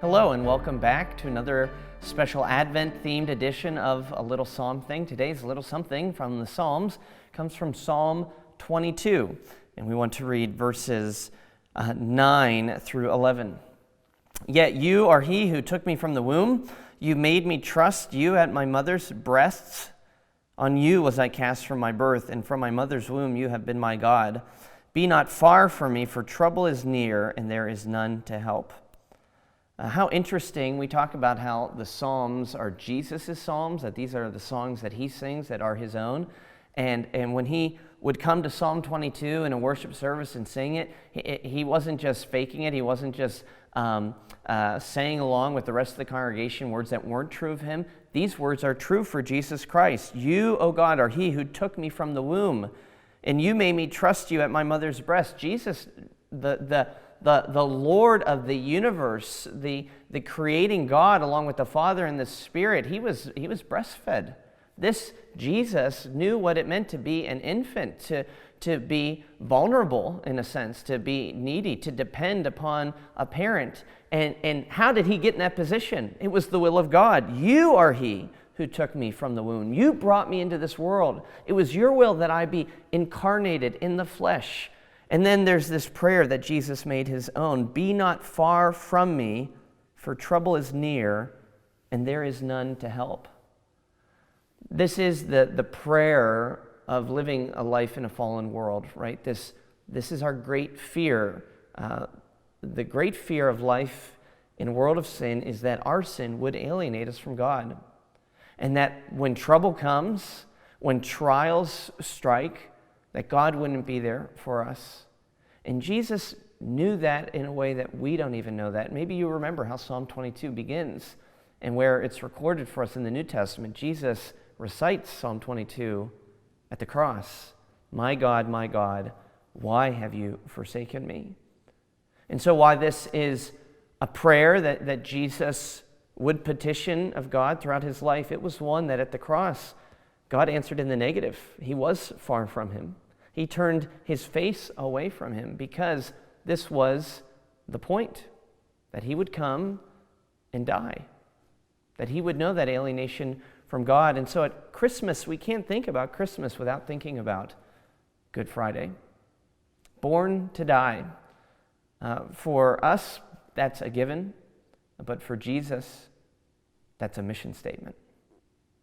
Hello and welcome back to another special Advent-themed edition of A Little Psalm Thing. Today's Little Something from the Psalms comes from Psalm 22, and we want to read verses 9 through 11. Yet you are he who took me from the womb. You made me trust you at my mother's breasts. On you was I cast from my birth, and from my mother's womb you have been my God. Be not far from me, for trouble is near, and there is none to help. How interesting. We talk about how the Psalms are Jesus' Psalms, that these are the songs that he sings that are his own. And when he would come to Psalm 22 in a worship service and sing it, he wasn't just faking it. He wasn't just saying along with the rest of the congregation words that weren't true of him. These words are true for Jesus Christ. You, O God, are he who took me from the womb, and you made me trust you at my mother's breast. Jesus, the Lord of the universe, the creating God along with the Father and the Spirit, he was breastfed. This Jesus knew what it meant to be an infant, to be vulnerable in a sense, to be needy, to depend upon a parent. And how did he get in that position? It was the will of God. You are he who took me from the womb. You brought me into this world. It was your will that I be incarnated in the flesh. And then there's this prayer that Jesus made his own. Be not far from me, for trouble is near, and there is none to help. This is the prayer of living a life in a fallen world, right? This is our great fear. The great fear of life in a world of sin is that our sin would alienate us from God. And that when trouble comes, when trials strike, that God wouldn't be there for us. And Jesus knew that in a way that we don't even know that. Maybe you remember how Psalm 22 begins and where it's recorded for us in the New Testament. Jesus recites Psalm 22 at the cross. My God, why have you forsaken me? And so while this is a prayer that Jesus would petition of God throughout his life, it was one that at the cross, God answered in the negative. He was far from him. He turned his face away from him because this was the point, that he would come and die, that he would know that alienation from God. And so at Christmas, we can't think about Christmas without thinking about Good Friday. Born to die. For us, that's a given, but for Jesus, that's a mission statement.